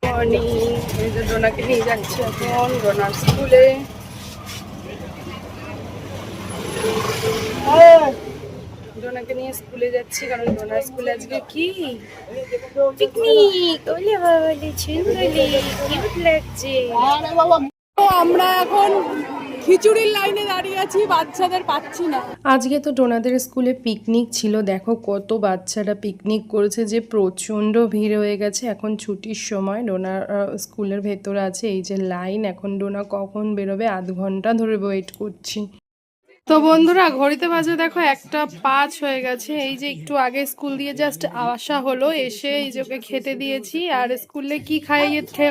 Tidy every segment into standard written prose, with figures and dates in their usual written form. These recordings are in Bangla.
মর্নিং। এই যে ডোনাকে নিয়ে যাচ্ছি এখন ডোনার স্কুলে। ডোনাকে নিয়ে স্কুলে যাচ্ছি কারণ ডোনার স্কুলে আজকে কি পিকনিক। ওলে বাবা সুন্দরী কিউট লাগছে। আমরা এখন খিচুড়ির লাইনে দাঁড়িয়ে আছি, বাচ্চাদের পাচ্ছি না। আজকে তো ডোনাদের স্কুলে পিকনিক ছিল, দেখো কত বাচ্চারা পিকনিক করেছে, যে প্রচণ্ড ভিড় হয়ে গেছে। এখন ছুটির সময় ডোনার স্কুলের ভেতরে আছে, এই যে লাইন। এখন ডোনা কখন বেরোবে, আধ ঘন্টা ধরে ওয়েট করছি। তো বন্ধুরা ঘড়িতে বাজে দেখো 1:05 হয়ে গেছে। এই যে একটু আগে স্কুল দিয়ে জাস্ট আসা হলো, এসে এই যে ওকে খেতে দিয়েছি। আর স্কুলে কি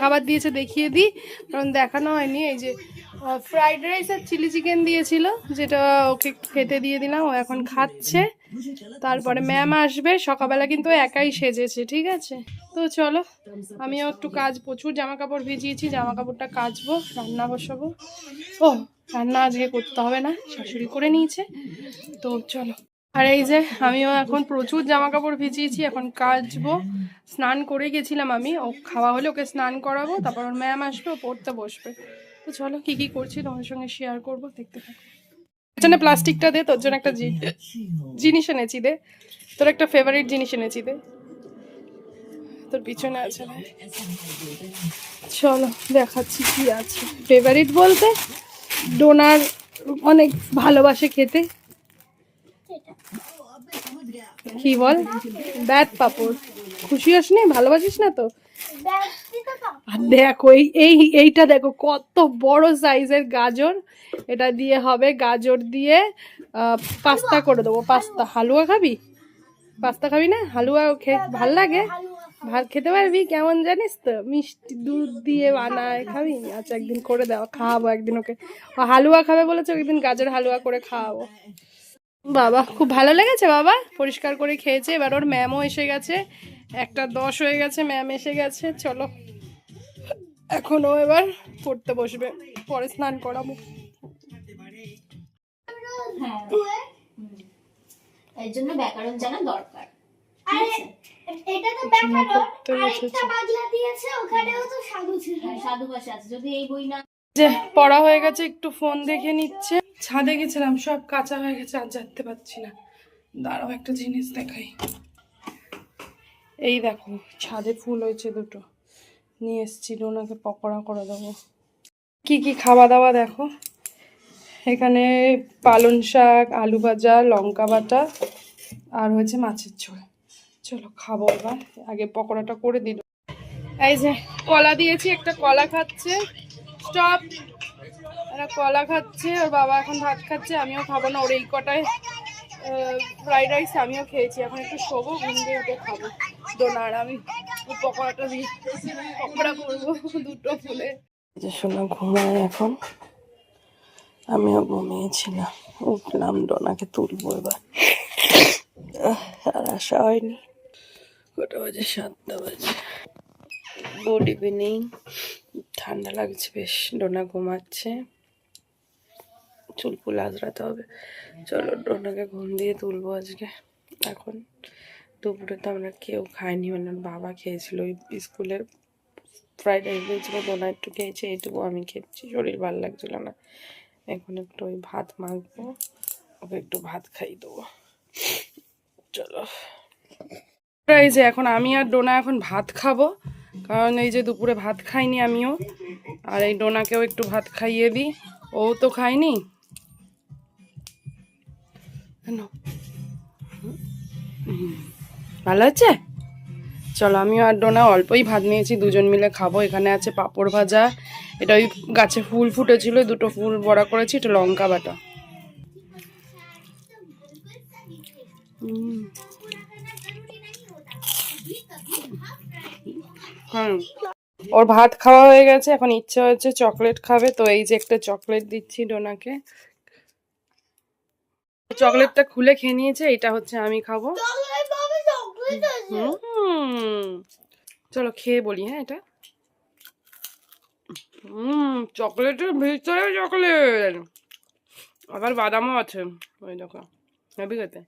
খাবার দিয়েছে দেখিয়ে দিই, কারণ দেখানো হয়নি। এই যে ফ্রাইড রাইস আর চিলি চিকেন দিয়েছিল, যেটা ওকে খেতে দিয়ে দিলাম, ও এখন খাচ্ছে। তারপরে ম্যাম আসবে, সকালবেলা কিন্তু একাই সেজেছে, ঠিক আছে। তো চলো, আমিও একটু কাজ, প্রচুর জামা কাপড় ভিজিয়েছি, জামা কাপড়টা কাচবো, রান্না বসাবো। ও রান্না আজকে করতে হবে না, শাশুড়ি করে নিয়েছে। তো চলো। আর এই যে আমিও এখন প্রচুর জামা কাপড় ভিজিয়েছি, এখন কাচবো। স্নান করে গেছিলাম আমি, ও খাওয়া হলে ওকে স্নান করাবো, তারপর ওর ম্যাম আসবে, ও পড়তে বসবে। তো চলো কি কি করছি তোমার সঙ্গে শেয়ার করবো, দেখতে থাকো। পেছনে প্লাস্টিকটা দে, তোর জন্য একটা জিনিস এনেছি, দে তোর একটা ফেভারিট জিনিস এনেছি, দে তোর পিছনে আছে। চলো দেখাচ্ছি কি আছে। ফেভারিট বলতে ডোনার অনেক ভালোবাসে খেতে। কি বল, ব্যাট পাপড়। খুশি হস নি, ভালোবাসিস না তো। আর দেখো এইটা দেখো কত বড় সাইজের গাজর। এটা দিয়ে হবে, গাজর দিয়ে পাস্তা করে দেবো। পাস্তা, হালুয়া খাবি? পাস্তা খাবি না? হালুয়া ভাল লাগে, ভাত খেতে পারবি? কেমন জানিস তো, মিষ্টি দুধ দিয়ে বানায়, খাবি? আচ্ছা একদিন করে দেওয়া, খাওয়াবো একদিন ওকে। ও হালুয়া খাবে বলেছে, একদিন গাজর হালুয়া করে খাওয়াবো। বাবা খুব ভালো লেগেছে, বাবা পরিষ্কার করে খেয়েছে। এবার ওর ম্যামও এসে গেছে, 1:10 হয়ে গেছে, ম্যাম এসে গেছে। চলো এখনো এবার পড়তে বসবে, পরে স্নান করাবো। এর জন্য ব্যাকরণ জানা দরকার। এটা তো ব্যাকরণ, আরেকটা বাংলা দিয়েছে, ওখানেও তো সাধু ছিল। সাধু ভাষা আছে, যদি এই বই না। যে পড়া হয়ে গেছে, একটু ফোন দেখে নিচ্ছে। ছাদে গেছিলাম, সব কাঁচা হয়ে গেছে, আর যেতে পারছি না। দাঁড়াও একটা জিনিস দেখাই। এই দেখো ছাদে ফুল হয়েছে দুটো, নিয়ে এসেছিল, ওনাকে পকোড়া করে দেবো। কি কি খাওয়া দাওয়া দেখো, এখানে পালং শাক, আলু ভাজা, লঙ্কা বাটা, আর হয়েছে মাছের ঝোল। চলো খাবো এবার, আগে পকোড়াটা করে দিল। এই যে কলা দিয়েছি, একটা কলা খাচ্ছে। স্টপ। একটা কলা খাচ্ছে, ওর বাবা এখন ভাত খাচ্ছে, আমিও খাবো না। ওর এই কটায় ফ্রাইড রাইস আমিও খেয়েছি, এখন একটু শোবো, ঘুম দিয়ে উঠে খাবো। ডোনার আমি পকোড়াটা দিই, পকোড়া করবো দুটো ফুলে। যে সোনা ঘুমায় এখন, আমিও ঘুমিয়েছিলাম, উঠলাম, ডোনাকে তুলবো এবার। আর আসা হয়নি, কটা বাজে, 7টা বাজে। Good evening. ঠান্ডা লাগছে বেশ, ডোনা ঘুমাচ্ছে, চুল ফুল আজরাতে হবে। চলো ডোনাকে ঘুম দিয়ে তুলবো আজকে। এখন দুপুরে তো আমরা কেউ খাইনি, মানে বাবা খেয়েছিল ওই স্কুলের ফ্রাইড রাইস দিয়েছিল, ডোনা একটু খেয়েছে, এইটুকু আমি খেয়েছি, শরীর ভালো লাগছিল না। এখন একটু ওই ভাত মাখবো, ওকে একটু ভাত খাইয়ে দেবো। চলো এই যে এখন আমি আর ডোনা এখন ভাত খাবো, কারণ এই যে দুপুরে ভাত খাইনি আমিও, আর এই ডোনাকেও একটু ভাত খাইয়ে দিই, ও তো খায়নি। ভালো আছে। চলো আমিও আর ডোনা অল্পই ভাত নিয়েছি, দুজন মিলে খাবো। এখানে আছে পাঁপড় ভাজা, এটা ওই গাছে ফুল ফুটেছিল, দুটো ফুল বড়া করেছি, এটা লঙ্কা বাটা। ওর ভাত খাওয়া হয়ে গেছে, এখন ইচ্ছা হচ্ছে চকলেট খাবে, তো এই যে একটা চকলেট দিচ্ছি ডোনাকে। চকলেটটা খুলে খেয়ে নিয়েছে, এটা হচ্ছে আমি খাবো। চলো খেয়ে বলি। হ্যাঁ এটা চকলেটের ভিতরে চকলেট, আবার বাদামও আছে, ওই দেখো হেবি খেতে।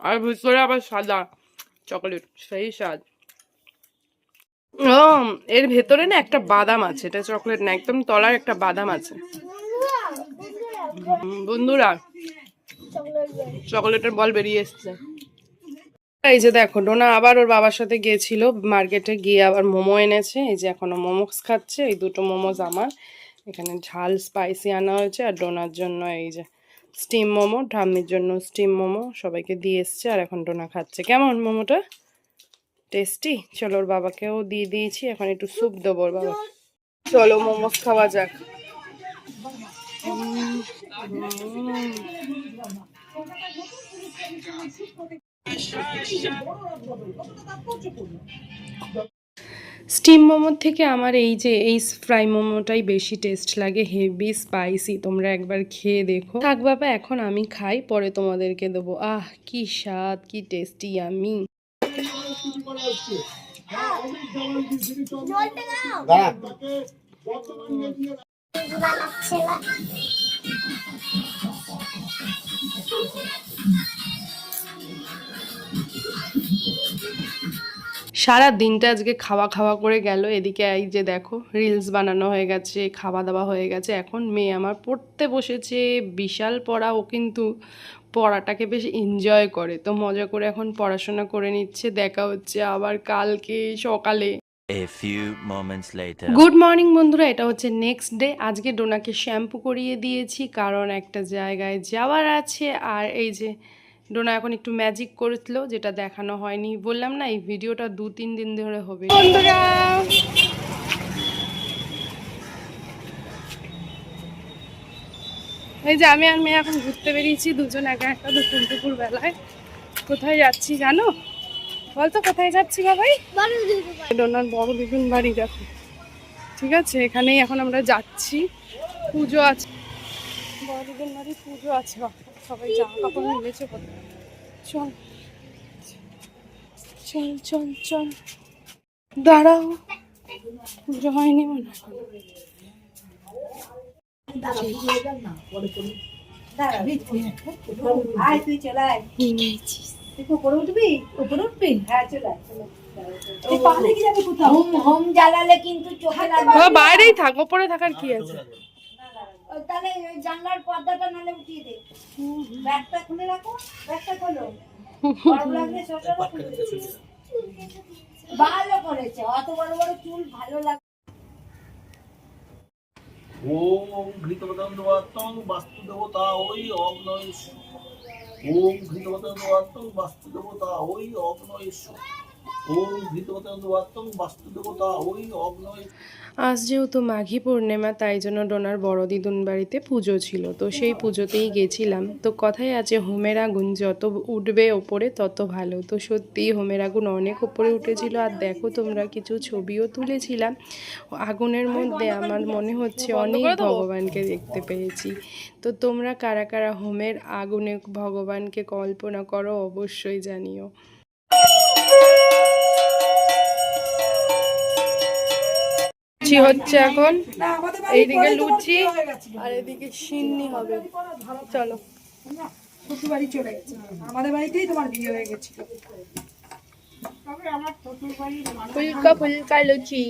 আর ভিতরে আবার সাদা চকলেট, সেই স্বাদ। ও, এর ভেতরে না একটা বাদাম আছে, এটা চকলেট না, একদম তলার একটা বাদাম আছে। বন্ধুরা চকলেটের বল বেরিয়ে এসছে। এই যে দেখো, ডোনা আবার ওর বাবার সাথে গিয়েছিল মার্কেটে, গিয়ে আবার মোমো এনেছে। এই যে এখনো মোমোস খাচ্ছে। এই দুটো মোমোস আমার, এখানে ঝাল স্পাইসি আনা হয়েছে, আর ডোনার জন্য এই যে স্টিম মোমো, ঠাম্মির জন্য স্টিম মোমো, সবাইকে দিয়ে এসছে। আর এখন ডোনা খাচ্ছে। কেমন মোমোটা? টেস্টি। চলো, ওর বাবাকেও দিয়ে দিয়েছি, এখন একটু স্যুপ দেবো ওর বাবা। চলো মোমোস খাওয়া যাক। স্টিম মোমোর থেকে আমার এই ফ্রাই মোমোটাই বেশি টেস্ট লাগে, হেভি স্পাইসি। তোমরা একবার খেয়ে দেখো। থাক বাবা, এখন আমি খাই, পরে তোমাদেরকে দেবো। আহ, কি স্বাদ, কি টেস্টি আমি। সারা দিনটা আজকে খাওয়া খাওয়া করে গেল। এদিকে এই যে দেখো, রিলস বানানো হয়ে গেছে, খাওয়া দাওয়া হয়ে গেছে। এখন মেয়ে আমার পড়তে বসেছে, বিশাল পড়া। ও কিন্তু পড়াটাকে বেশ এনজয় করে, তো মজা করে এখন পড়াশোনা করে নিচ্ছে। দেখা হচ্ছে আবার কালকে সকালে। A few moments later. Good morning বন্ধুরা, এটা হচ্ছে নেক্সট ডে। আজকে ডোনাকে শ্যাম্পু করিয়ে দিয়েছি, কারণ একটা জায়গায় যাওয়ার আছে। আর এই যে ডোনা এখন একটু ম্যাজিক করেছিল, যেটা দেখানো হয়নি। বললাম না, এই ভিডিওটা 2-3 দিন ধরে হবে। বন্ধুরা এই যে আমি আর মেয়ে এখন ঘুরতে বেরিয়েছি, দুজন একা একটা, দুপুর বেলায়। কোথায় যাচ্ছি জানো? বলতো কোথায় যাচ্ছি বাবাই? ডোনার বড় দিদুন বাড়ি দেখো, ঠিক আছে? এখানেই এখন আমরা যাচ্ছি। পুজো আছে, বড় দিদুন বাড়ি পুজো আছে। সবাই জামা কাপড় মিলেছে। চল চল চল চল, দাঁড়াও, পুজো হয়নি মনে হয়। বাইরেই থাক, ওপরে থাকার কি আছে? তাহলে জানলার পর্দাটা নালে উঠিয়ে দে, ব্যাগটা খুলে রাখো, ব্যাগটা খোলো, গরম লাগলে সোয়েটারও খুলে দে। ভালো করেছে, অত বড় বড় চুল ভালো লাগে। ওম ঘৃতবদন্বাত্তং বাস্তু দেবতা ওই অগ্নয়েশ। ওম ঘৃতবদন্বাত্তং বাস্তু দেবতা ওই অগ্নয়েশ। ওম ঘৃতবদন্বাত্তং বাস্তু দেবতা ওই অগ্নয়েশ। আজ যেহেতু মাঘী পূর্ণিমা, তাই জন্য ডোনার বড় দিদুন বাড়িতে পুজো ছিল, তো সেই পুজোতেই গেছিলাম। তো কথায় আছে, হোমের আগুন যত উঠবে ওপরে তত ভালো। তো সত্যিই হোমের আগুন অনেক ওপরে উঠেছিল। আর দেখো তোমরা, কিছু ছবিও তুলেছিলাম। আগুনের মধ্যে আমার মনে হচ্ছে অনেক ভগবানকে দেখতে পেয়েছি। তো তোমরা কারা কারা হোমের আগুনে ভগবানকে কল্পনা করো, অবশ্যই জানিও। লুচি হচ্ছে এখন, এইদিকে লুচি আর এদিকে সিন্নি হবে। চলো, শ্বশুর বাড়ি চলে গেছে, আমাদের বাড়িতেই তোমার বিয়ে হয়ে গেছিল। ফুলকা ফুলকা লুচি।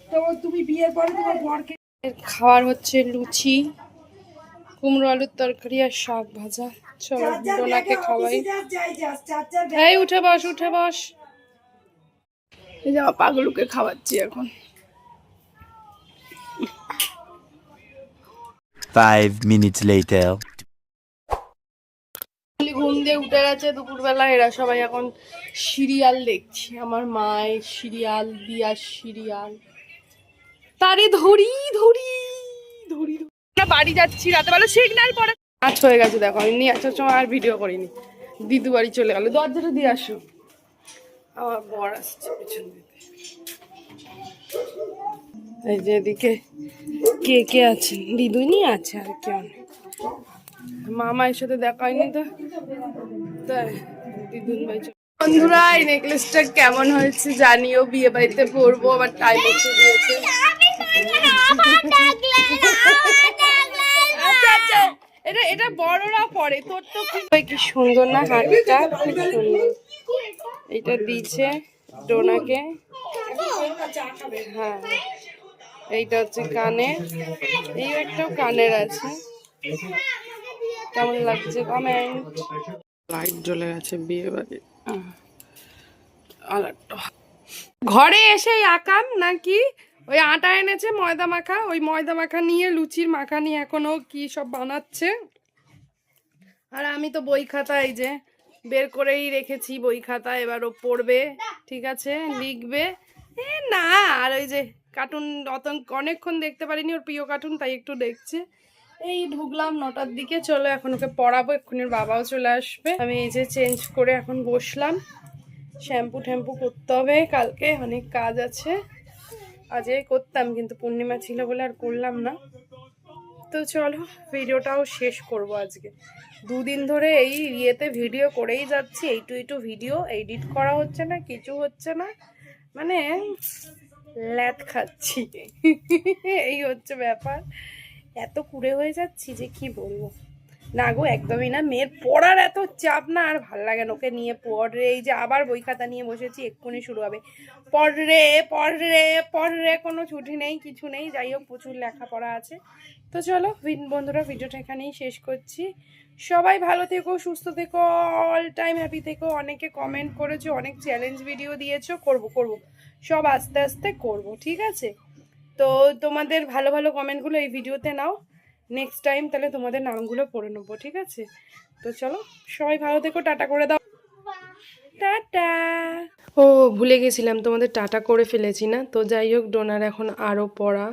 তো তুমি বিয়ের পরে তোমার বরকে খাওয়ার হচ্ছে লুচি, কুমড়ো আলুর তরকারি আর শাক ভাজা। চলো ডোনাকে খাওয়াই। এই উঠে বস, উঠে বস। এই যে আমার পাগলুকে খাওয়াচ্ছি এখন। 5 minutes later. ঘুম দিয়ে উঠে গেছে দুপুরবেলা। এরা সবাই এখন সিরিয়াল দেখছি। আমার মায়ের সিরিয়াল, দিয়ার সিরিয়াল। তারে ধরি ধরি ধরি ধরি। বাড়ি যাচ্ছি রাতেবেলা, সিগন্যাল পড়ে আজ হয়ে গেছে। দেখো, আমি নিয়ে আসার সময় আর ভিডিও করিনি। দিদু বাড়ি চলে গেল। দরজাটা দিয়ে আসো, আমার বর আসছে পেছন দিতে। এই যে এদিকে কে কে আছে? দিদুই নিয়ে আছে, আর কেউ নেই। মামার সাথে দেখা হয়নি তো, তাই দিদুন ভাই। বন্ধুরা, এই নেকলেসটা কেমন হয়েছে জানিও। বিয়ে বাড়িতে পরবো, আবার টাইম এসে দিয়েছে। আচ্ছা আচ্ছা, এটা বড়রা পরে, তোর তো কি সুন্দর না হাতটা, খুব সুন্দর। এটা দিয়েছে ডোনাকে, এখন কেউ না চা খাবে। হ্যাঁ, এইটা হচ্ছে কানে, এই একটাও কানের আছে। কেমন লাগছে কমেন্ট। লাইট জ্বলে গেছে বিয়ে বাড়ি। ঘরে এসেই আকাম নাকি ওই আটা এনেছে ময়দা মাখা, ওই ময়দা মাখা নিয়ে লুচির মাখা নিয়ে এখনো কি সব বানাচ্ছে। আর আমি তো বই খাতা এই যে বের করেই রেখেছি, বই খাতা এবার ও পড়বে, ঠিক আছে, লিখবে। না, আর ওই যে কার্টুন অনেকক্ষণ দেখতে পারিনি, ওর প্রিয় কার্টুন, তাই একটু দেখছে। এই ঢুকলাম 9টার দিকে, চলো এখন ওকে পড়াবো, এক্ষুনি ওর বাবাও চলে আসবে। আমি এই যে চেঞ্জ করে এখন বসলাম, শ্যাম্পু ট্যাম্পু করতে হবে, কালকে অনেক কাজ আছে। আজকে করতাম কিন্তু পূর্ণিমা ছিল বলে আর করলাম না। তো চলো ভিডিওটাও শেষ করব আজকে। 2 দিন ধরে এই ইয়েতে ভিডিও করেই যাচ্ছি, এইটু ভিডিও এডিট করা হচ্ছে না, কিছু হচ্ছে না, মানে ল্যাদ খাচ্ছি। এই হচ্ছে ব্যাপার, এত কুড়ে হয়ে যাচ্ছি যে কি বলবো। না গো একদমই না, মেয়ের পড়ার এত চাপ না, আর ভাল লাগে না ওকে নিয়ে পড়ে। এই যে আবার বই খাতা নিয়ে বসেছি, এক্ষুনি শুরু হবে পড়রে, কোনো ছুটি নেই, কিছু নেই। যাই হোক প্রচুর লেখাপড়া আছে। তো চলো বন্ধুরা, ভিডিওটা এখানেই শেষ করছি। সবাই ভালো থেকো, সুস্থ থেকো, অল টাইম হ্যাপি থেকো। অনেকে কমেন্ট করেছো, অনেক চ্যালেঞ্জ ভিডিও দিয়েছো, করব সব আস্তে আস্তে করব, ঠিক আছে। তো তোমাদের ভালো ভালো কমেন্টগুলো এই ভিডিওতে নাও, নেক্সট টাইম তাহলে তোমাদের নামগুলো পড়ে নেবো, ঠিক আছে। তো চলো সবাই ভালো থেকো, টাটা করে দাও, টাটা। ও ভুলে গেছিলাম, তোমাদের টাটা করে ফেলেছি না। তো যাই হোক, ডোনার এখন আরও পড়া,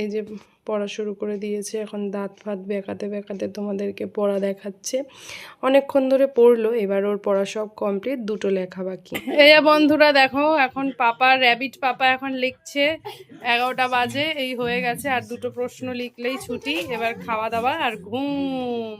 এই যে পড়া শুরু করে দিয়েছে, এখন দাঁত ফাত বেঁকাতে বেঁকাতে তোমাদেরকে পড়া দেখাচ্ছে। অনেকক্ষণ ধরে পড়লো, এবার ওর পড়া সব কমপ্লিট, 2টো লেখা বাকি। এই বন্ধুরা দেখো, এখন র্যাবিট পাপা এখন লিখছে, 11টা বাজে এই হয়ে গেছে, আর 2টো প্রশ্ন লিখলেই ছুটি। এবার খাওয়া দাওয়া আর ঘুম।